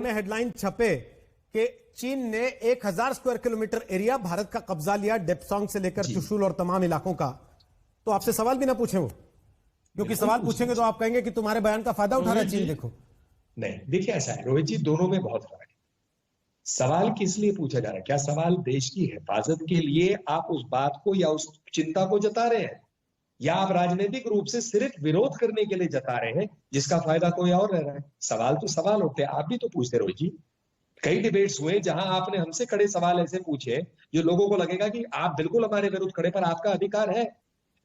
सामने हेडलाइन छपे कि चीन ने 1000 स्क्वायर किलोमीटर एरिया भारत का कब्जा लिया, डेप्सोंग से लेकर चुशुल और तमाम इलाकों का। तो आपसे सवाल भी ना पूछे वो, क्योंकि सवाल पूछेंगे तो आप कहेंगे कि तुम्हारे बयान का फायदा उठा रहा है चीन। देखो नहीं, देखिए ऐसा है रोहित जी, दोनों में बहुत फर्क है। सवाल किस लिए पूछा जा रहा है? क्या सवाल देश की हिफाजत के लिए आप उस बात को या उस चिंता को जता रहे हैं, या आप राजनीतिक रूप से सिर्फ विरोध करने के लिए जता रहे हैं जिसका फायदा कोई और रह रहा है? सवाल तो सवाल होते हैं, आप भी तो पूछते रोहित जी। कई डिबेट्स हुए जहां आपने हमसे कड़े सवाल ऐसे पूछे जो लोगों को लगेगा कि आप बिल्कुल हमारे विरुद्ध खड़े, पर आपका अधिकार है,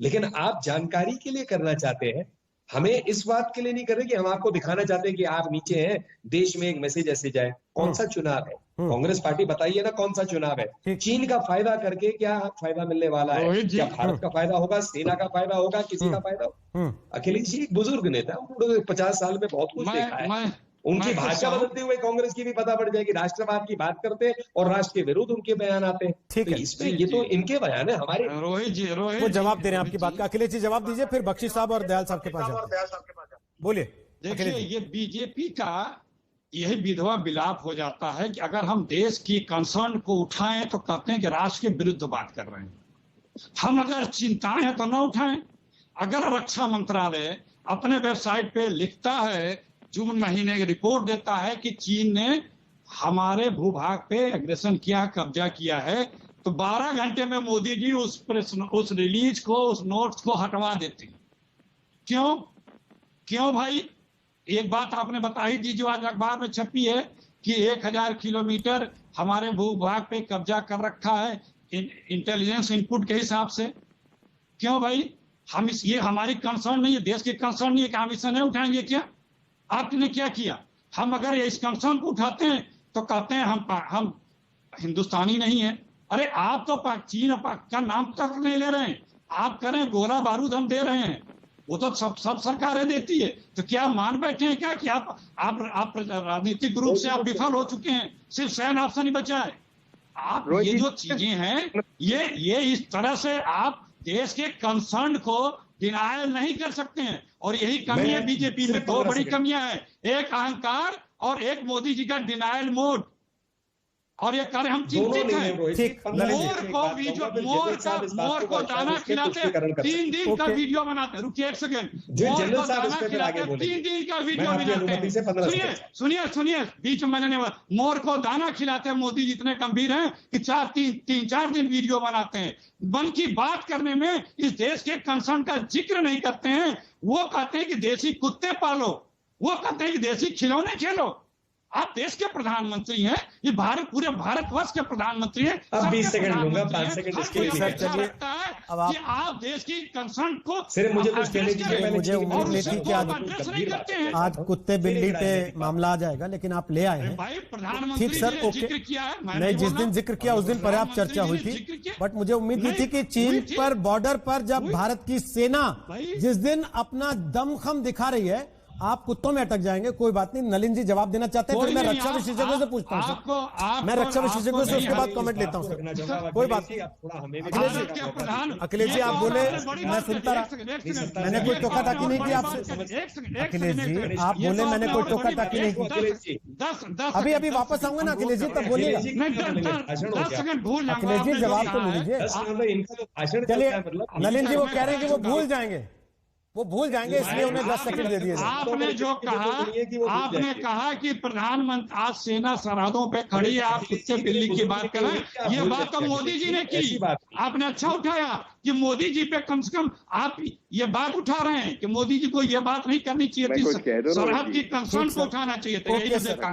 लेकिन आप जानकारी के लिए करना चाहते हैं, हमें इस बात के लिए नहीं कर रहे कि हम आपको दिखाना चाहते हैं कि आप नीचे हैं, देश में एक मैसेज ऐसे जाए। कौन सा चुनाव है? कांग्रेस पार्टी बताइए ना कौन सा चुनाव है? चीन का फायदा करके क्या फायदा मिलने वाला है? क्या भारत का फायदा होगा, सेना का फायदा होगा, किसी का फायदा होगा? अखिलेश जी एक बुजुर्ग नेता, उन्होंने 50 साल में बहुत कुछ देखा है। उनकी भाषा बदलते हुए कांग्रेस की भी पता पड़ जाएगी। राष्ट्रवाद की बात करते हैं और राष्ट्र के विरुद्ध उनके बयान आते हैं। ठीक है, इसमें ये तो इनके बयान है, हमारे रोहित जी वो जवाब दे रहे हैं आपकी बात का। अखिलेश जी जवाब दीजिए, फिर बख्शी साहब और दयाल साहब के पास जाते। बोलिए। देखिए, ये बीजेपी का यही विधवा विलाप हो जाता है कि अगर हम देश की कंसर्न को उठाएं तो कहते हैं कि राष्ट्र के विरुद्ध बात कर रहे हैं। हम अगर चिंताएं हैं तो ना उठाएं। अगर रक्षा मंत्रालय अपने वेबसाइट पे लिखता है, जून महीने की रिपोर्ट देता है कि चीन ने हमारे भूभाग पे एग्रेशन किया, कब्जा किया है, तो 12 घंटे में मोदी जी उस रिलीज को, उस नोट्स को हटवा देते हैं। क्यों भाई? एक बात आपने बताई थी जो आज अखबार में छपी है कि 1000 किलोमीटर हमारे भूभाग पे कब्जा कर रखा है इंटेलिजेंस इनपुट के हिसाब से। क्यों भाई? हम ये हमारी कंसर्न नहीं है, देश की कंसर्न नहीं है कि हम इसे नहीं उठाएंगे? क्या आपने क्या किया? हम अगर इस कंसर्न को उठाते हैं तो कहते हैं हम हिंदुस्तानी नहीं है। अरे आप तो चीन और पाक का नाम तक नहीं ले रहे हैं। आप करें गोला बारूद हम दे रहे हैं, वो तो सब सरकारें देती है। तो क्या मान बैठे हैं क्या कि आप राजनीतिक रूप से आप विफल हो चुके हैं? सिर्फ सैन ऑप्शन ही बचा है। आप ये जो चीजें हैं, ये इस तरह से आप देश के कंसर्न को डिनायल नहीं कर सकते हैं। और यही कमी है बीजेपी में। दो बड़ी कमियां हैं, एक अहंकार और एक मोदी जी का डिनायल मोड। और ये कार्य हम चिंतित हैं। मोर को दाना खिलाते 3 दिन का वीडियो बनाते हैं। रुकिए एक सेकेंड। मोर को दाना खिलाते 3 दिन का वीडियो बनाते हैं। सुनिए बीच में मैंने मोर को दाना खिलाते मोदी जी इतने गंभीर हैं कि 3-4 दिन वीडियो बनाते हैं। मन की बात करने में इस देश के कंसर्न का जिक्र नहीं करते हैं। वो कहते हैं कि देसी कुत्ते पालो, वो कहते हैं कि देसी खिलौने खेलो। आप देश के प्रधानमंत्री हैं, ये पूरे भारतवर्ष के प्रधानमंत्री हैं। अब 20 सेकंड लूंगा, 5 सेकंड इसके लिए लगता है कि आप देश की कंसर्न को सिर्फ मुझे कुछ कहने दीजिए। मुझे उम्मीद नहीं थी कि आज कुत्ते बिल्ली पे मामला आ जाएगा, लेकिन आप ले आए हैं। ठीक सर, ओके। नहीं, जिस दिन जिक्र किया उस दिन पर्याप्त चर्चा हुई थी, बट मुझे उम्मीद नहीं थी कि चीन पर बॉर्डर पर जब भारत की सेना जिस दिन अपना दमखम दिखा रही है, आप कुत्तों में अटक जाएंगे। कोई बात नहीं, नलिन जी जवाब देना चाहते हैं, फिर मैं रक्षा विशेषज्ञों से पूछता हूं सर। मैं रक्षा विशेषज्ञों से उसके बाद कमेंट लेता हूं सर। कोई बात नहीं। अखिलेश जी आप बोले, मैं सुनता रहा। मैंने कोई टोका टाकी नहीं की आपसे। अखिलेश जी आप बोले, मैंने कोई टोका टाकी नहीं की। अभी वापस आऊंगा ना अखिलेश जी, तब बोलिएगा। अखिलेश जी जवाब तो लीजिए। चलिए, नलिन जी वो कह रहे हैं कि वो भूल जाएंगे, इसलिए उन्हें 10 सेकंड दे दिए। आपने जो कहा, आपने कहा कि प्रधानमंत्री आज सेना सरहदों पे खड़ी है, आप कुत्ते बिल्ली की बात कर रहे हैं। ये बात तो मोदी जी ने की, आपने अच्छा उठाया कि मोदी जी पे कम से कम आप ये बात उठा रहे हैं कि मोदी जी को ये बात नहीं करनी चाहिए थी, सरहद की कंसर्न को उठाना चाहिए था।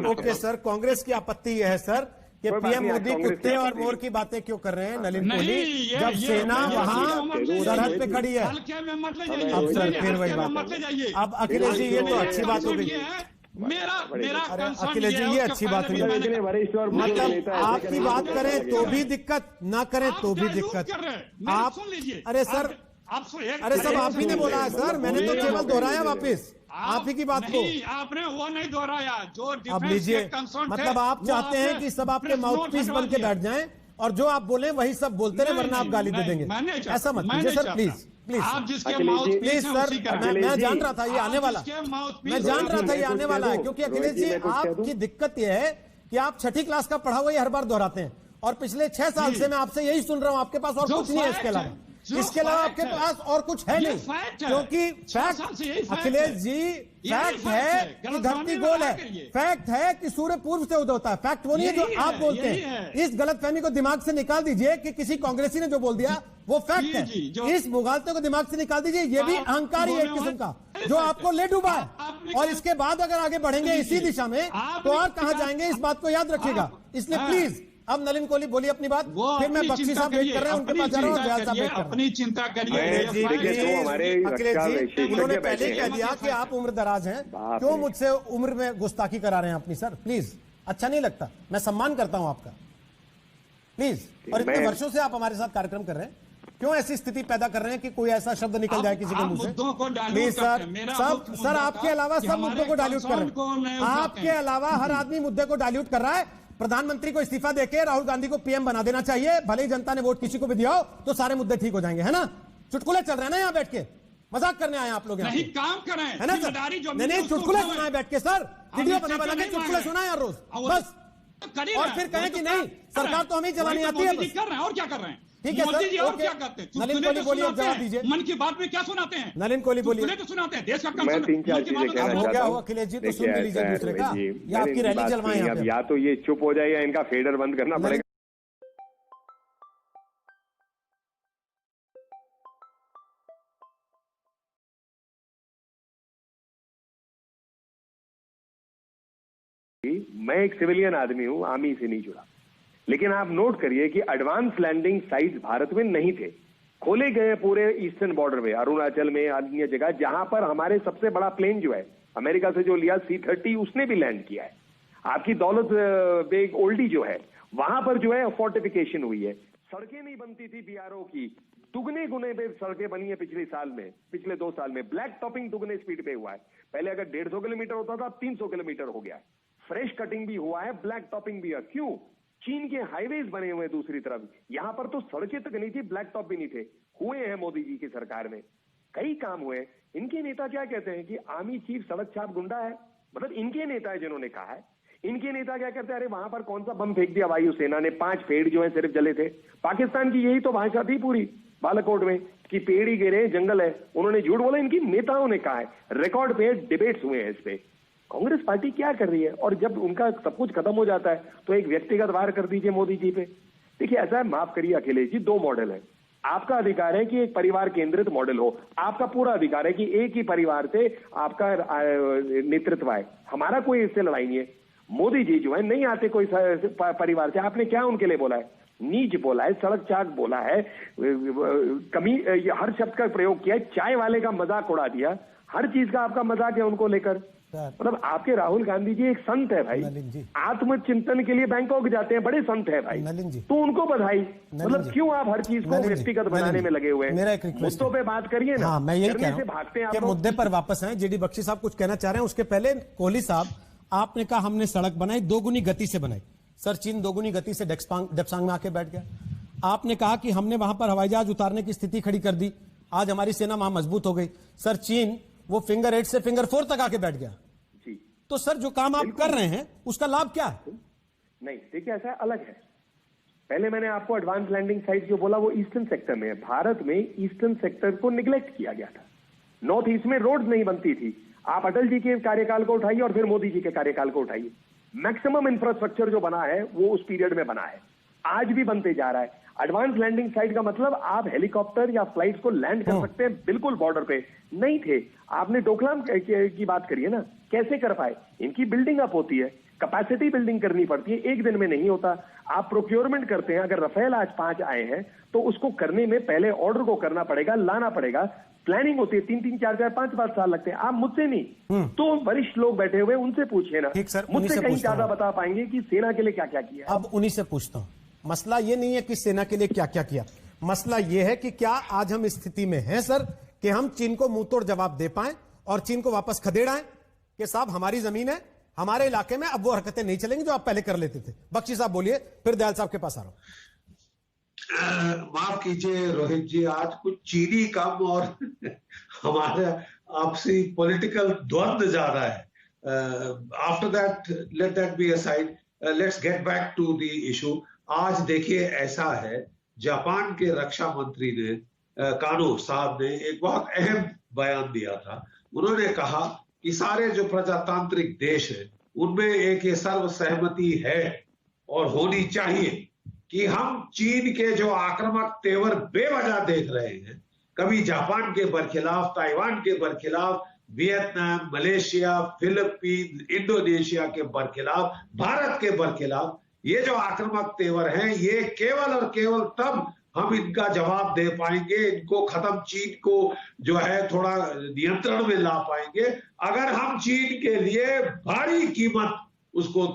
ओके सर, कांग्रेस की आपत्ति यह है सर कि पीएम मोदी कुत्ते और मोर की बातें क्यों कर रहे हैं नलिन कोहली, जब सेना वहां सरहद पे खड़ी है। अब सर फिर वही बात। अब अखिलेश जी ये तो अच्छी बात हो गई। मेरा अखिलेश जी ये अच्छी बात हुई। मतलब आपकी बात करें तो भी दिक्कत, ना करें तो भी दिक्कत। आप अरे सर आप ही ने बोला है सर, मैंने तो केवल दोहराया वापिस आप ही की बात को। आपने वो नहीं दोहराया जो अब लीजिए, मतलब आप चाहते हैं कि सब आपके माउथपीस बन के बैठ जाएं और जो आप बोले वही सब बोलते रहे, वरना आप गाली दे देंगे। ऐसा मत कीजिए सर प्लीज। प्लीज आप जिसके अखिलेश माउथ जी, प्लीज सर, मैं जान रहा था ये आने वाला, मैं जान रहा था ये आने वाला है, क्योंकि अखिलेश जी आपकी दिक्कत ये है कि आप छठी क्लास का पढ़ा हुआ ये हर बार दोहराते हैं, और पिछले 6 साल से मैं आपसे यही सुन रहा हूं, आपके पास और कुछ नहीं है इसके अलावा आपके पास और कुछ है नहीं, क्योंकि फैक्ट अखिलेश जी फैक्ट है कि धरती गोल है, फैक्ट है कि सूर्य पूर्व से उदय होता है, फैक्ट वो नहीं है जो आप बोलते हैं। इस गलतफहमी को दिमाग से निकाल दीजिए कि किसी कांग्रेसी ने जो बोल दिया वो फैक्ट है, इस मुगालते को दिमाग से निकाल दीजिए, ये भी अहंकार ही एक किस्म का जो आपको ले डूबा है, और इसके बाद अगर आगे बढ़ेंगे इसी दिशा में तो और कहां जाएंगे, इस बात को याद रखिएगा। इसलिए प्लीज अब नलिन कोहली बोलिए अपनी बात, फिर मैं बख्शी साहब वेट कर रहे हैं, उनके पास जा रहा हूं, दयाल साहब वेट कर रहे हैं। अपनी चिंता करिए अखिलेश जी, उन्होंने पहले कह दिया कि आप उम्र दराज हैं, क्यों मुझसे उम्र में गुस्ताखी करा रहे हैं अपनी? सर प्लीज, अच्छा नहीं लगता, मैं सम्मान करता हूं आपका, प्लीज। और इतने वर्षों से आप हमारे साथ कार्यक्रम कर रहे हैं, क्यों ऐसी स्थिति पैदा कर रहे हैं कि कोई ऐसा शब्द निकल जाए किसी के मुंह से? प्लीज सर, सर आपके अलावा सब मुद्दों को डाइल्यूट कर रहे हैं, आपके अलावा हर आदमी मुद्दे को डाइल्यूट कर रहा है। प्रधानमंत्री को इस्तीफा देके राहुल गांधी को पीएम बना देना चाहिए, भले ही जनता ने वोट किसी को भी दिया हो, तो सारे मुद्दे ठीक हो जाएंगे, है ना? चुटकुले चल रहे हैं ना यहाँ बैठ के, मजाक करने आए आप लोग नहीं, काम करें, है ना सर? नहीं, चुटकुले सुनाए बैठ के सर, वीडियो बना के चुटकुले सुनाए यार रोज बस, और फिर कहें कि नहीं सरकार तो हमें चलानी आती है, कर रहे हैं और क्या कर रहे हैं? ठीक है मोदी जी सर, और क्या करते हैं? नलिन कोहली बोलिए, अब जवाब दीजिए। मन की बात में क्या सुनाते हैं? नलिन कोहली बोलिए। तो सुनाते हैं देश का काम, मैं 3-4 चीजें कहना हो गया चाहता हो हूँ। अखिलेश जी, तो सुन भी लीजिए दूसरे का, या आपकी रैली चलवाएं यहाँ पे? या तो ये चुप हो जाए या इनका फेडर बंद करना पड़ेगा। मैं एक सिविलियन आदमी हूं, आर्मी से नहीं जुड़ा, लेकिन आप नोट करिए कि एडवांस लैंडिंग साइट्स भारत में नहीं थे, खोले गए पूरे ईस्टर्न बॉर्डर में, अरुणाचल में, अन्य जगह, जहां पर हमारे सबसे बड़ा प्लेन जो है अमेरिका से जो लिया C-30 उसने भी लैंड किया है। आपकी दौलत बेग ओल्डी जो है वहां पर जो है फोर्टिफिकेशन हुई है, सड़कें नहीं बनती थी BRO की, दुगने गुने पे सड़कें बनी है पिछले 2 साल में, ब्लैक टॉपिंग दुगने स्पीड पे हुआ है, पहले अगर 150 किलोमीटर होता था अब 300 किलोमीटर हो गया, फ्रेश कटिंग भी हुआ है, ब्लैक टॉपिंग भी है। क्यों? चीन के हाईवेज बने हुए हैं दूसरी तरफ, यहां पर तो सड़कें तक नहीं थी, ब्लैक टॉप भी नहीं थे, हुए हैं मोदी जी की सरकार में, कई काम हुए। इनके नेता क्या कहते हैं कि आर्मी चीफ सड़क छाप गुंडा है, मतलब इनके नेता है जिन्होंने कहा है। इनके नेता क्या कहते हैं, अरे वहां पर कौन सा बम फेंक दिया वायुसेना ने, 5 पेड़ जो है सिर्फ जले थे। पाकिस्तान की यही तो भाषा थी पूरी बालाकोट में कि पेड़ ही गिरे, जंगल है, उन्होंने झूठ बोला, इनकी नेताओं ने कहा है, रिकॉर्ड पे डिबेट्स हुए हैं इस पे। कांग्रेस पार्टी क्या कर रही है, और जब उनका सब कुछ खत्म हो जाता है तो एक व्यक्तिगत वार कर दीजिए मोदी जी पे। देखिए ऐसा है, माफ करिए अखिलेश जी, 2 मॉडल है, आपका अधिकार है कि एक परिवार केंद्रित मॉडल हो, आपका पूरा अधिकार है कि एक ही परिवार से आपका नेतृत्व आए, हमारा कोई इससे लड़ाई नहीं है। मोदी जी जो है नहीं आते कोई परिवार से, आपने क्या उनके लिए बोला है? नीच बोला है, सड़क चाक बोला है, कमी, हर शब्द का प्रयोग किया है, चाय वाले का मजाक उड़ा दिया, हर चीज का आपका मजाक है उनको लेकर। मतलब आपके राहुल गांधी जी एक संत है भाई, आत्मचिंतन के लिए बैंकॉक जाते हैं, बड़े संत है भाई, तो उनको बधाई। मतलब क्यों आप हर चीज को व्यक्तिगत बनाने में लगे हुए हैं? मेरा एक रिक्वेस्ट, मुद्दों पे बात करिए ना। हाँ, मैं यही कह रहा हूं कि मुद्दे पर वापस आए। जेडी बख्शी साहब कुछ कहना चाह रहे हैं, उसके पहले कोहली साहब, आपने कहा हमने सड़क बनाई, 2 गुनी गति से बनाई। सर चीन 2 गुनी गति से डेप्सांग में आके बैठ गया। आपने कहा कि हमने वहां पर हवाई जहाज उतारने की स्थिति खड़ी कर दी, आज हमारी सेना वहां मजबूत हो गई। सर चीन वो फिंगर 8 से फिंगर 4 तक आके बैठ गया। तो सर जो काम आप कर रहे हैं उसका लाभ क्या है? नहीं देखिए ऐसा अलग है, पहले मैंने आपको एडवांस लैंडिंग साइट जो बोला वो ईस्टर्न सेक्टर में है। भारत में ईस्टर्न सेक्टर को निगलेक्ट किया गया था, नॉर्थ ईस्ट में रोड नहीं बनती थी। आप अटल जी के कार्यकाल को उठाइए और फिर मोदी जी के कार्यकाल को उठाइए, मैक्सिमम इंफ्रास्ट्रक्चर जो बना है वो उस पीरियड में बना है, आज भी बनते जा रहा है। एडवांस लैंडिंग साइट का मतलब आप हेलीकॉप्टर या फ्लाइट्स को लैंड कर सकते हैं बिल्कुल बॉर्डर पे, नहीं थे। आपने डोकलाम की बात करी है ना, कैसे कर पाए? इनकी बिल्डिंग अप होती है, कैपेसिटी बिल्डिंग करनी पड़ती है, एक दिन में नहीं होता। आप प्रोक्योरमेंट करते हैं, अगर रफेल आज 5 आए हैं तो उसको करने में पहले ऑर्डर को करना पड़ेगा, लाना पड़ेगा, प्लानिंग होती है, 3-3, 4-4, 5-5 साल लगते हैं। आप मुझसे नहीं तो वरिष्ठ लोग बैठे हुए उनसे पूछिए ना, मुझसे कहीं ज्यादा बता पाएंगे कि सेना के लिए क्या क्या किया। अब उन्हीं से पूछता हूं, मसला ये नहीं है कि सेना के लिए क्या क्या किया, मसला ये है कि क्या आज हम इस स्थिति में हैं सर कि हम चीन को मुंह तोड़ जवाब दे पाए और चीन को वापस खदेड़ाएं कि साहब हमारी जमीन है, हमारे इलाके में अब वो हरकतें नहीं चलेंगी जो आप पहले कर लेते थे। बख्शी साहब बोलिए, फिर दयाल साहब के पास आ रहा हूं। माफ कीजिए रोहित जी, आज कुछ चीनी कम और हमारा आपसी पॉलिटिकल द्वंद्व ज्यादा है। After that let that be aside, let's get back to the issue. आज देखिए ऐसा है, जापान के रक्षा मंत्री ने कानो साहब ने एक बहुत अहम बयान दिया था। उन्होंने कहा कि सारे जो प्रजातांत्रिक देश हैं उनमें एक ये सर्व सहमति है और होनी चाहिए कि हम चीन के जो आक्रामक तेवर बेवजह देख रहे हैं, कभी जापान के बरखिलाफ, ताइवान के बरखिलाफ, वियतनाम, मलेशिया, फिलीपीन, इंडोनेशिया के बरखिलाफ, भारत के बरखिलाफ, ये जो आक्रामक तेवर हैं, ये केवल और केवल तब हम इनका जवाब दे पाएंगे, इनको खत्म, चीन को जो है थोड़ा नियंत्रण में ला पाएंगे, अगर हम चीन के लिए भारी कीमत उसको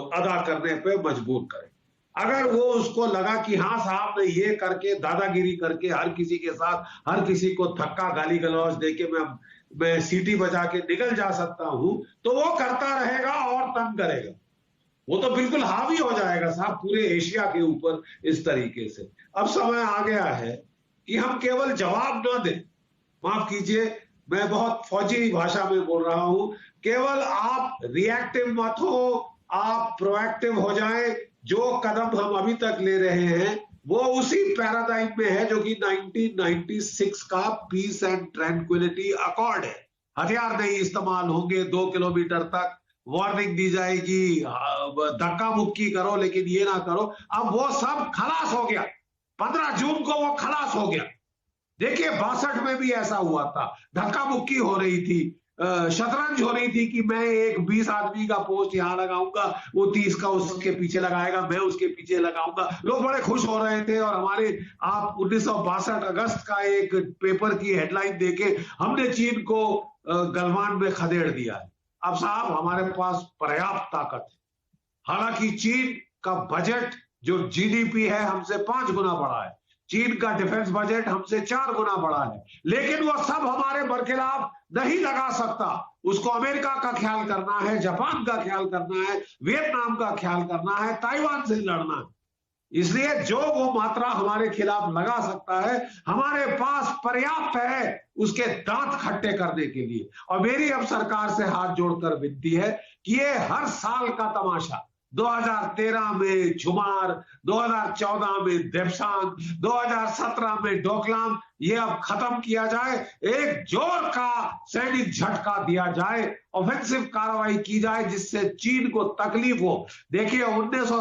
अदा करने पे मजबूर करें। अगर वो उसको लगा कि हाँ साहब ने ये करके, दादागिरी करके, हर किसी के साथ, हर किसी को धक्का गाली गलौज देके मैं सीटी बजा के निकल जा सकता हूं, तो वो करता रहेगा और तंग करेगा। वो तो बिल्कुल हावी हो जाएगा साहब पूरे एशिया के ऊपर इस तरीके से। अब समय आ गया है कि हम केवल जवाब न दें, माफ कीजिए मैं बहुत फौजी भाषा में बोल रहा हूं, केवल आप रिएक्टिव मत हो, आप प्रोएक्टिव हो जाएं। जो कदम हम अभी तक ले रहे हैं वो उसी पैराडाइम में है जो कि 1996 का पीस एंड ट्रैंक्विलिटी अकॉर्ड है। हथियार नहीं इस्तेमाल होंगे, 2 किलोमीटर तक वार्निंग दी जाएगी, धक्का मुक्की करो लेकिन ये ना करो। अब वो सब खलास हो गया, 15 जून को वो खलास हो गया। देखिए 62 में भी ऐसा हुआ था, धक्का मुक्की हो रही थी, शतरंज हो रही थी कि मैं एक 20 आदमी का पोस्ट यहां लगाऊंगा, वो 30 का उसके पीछे लगाएगा, मैं उसके पीछे लगाऊंगा। लोग बड़े खुश हो रहे थे और हमारे आप 1962 अगस्त का एक पेपर की हेडलाइन देके हमने चीन को गलवान में खदेड़ दिया है। अब साहब हमारे पास पर्याप्त ताकत है। हालांकि चीन का बजट जो जीडीपी है हमसे 5 गुना बड़ा है, चीन का डिफेंस बजट हमसे 4 गुना बड़ा है, लेकिन वो सब हमारे बरखिलाफ नहीं लगा सकता। उसको अमेरिका का ख्याल करना है, जापान का ख्याल करना है, वियतनाम का ख्याल करना है, ताइवान से लड़ना है। इसलिए जो वो मात्रा हमारे खिलाफ लगा सकता है, हमारे पास पर्याप्त है उसके दांत खट्टे करने के लिए। और मेरी अब सरकार से हाथ जोड़कर विनती है कि ये हर साल का तमाशा, 2013 में झुमार, 2014 में देवसान, 2017 में डोकलाम, ये अब खत्म किया जाए। एक जोर का सैनिक झटका दिया जाए, ऑफेंसिव कार्रवाई की जाए जिससे चीन को तकलीफ हो। देखिए 19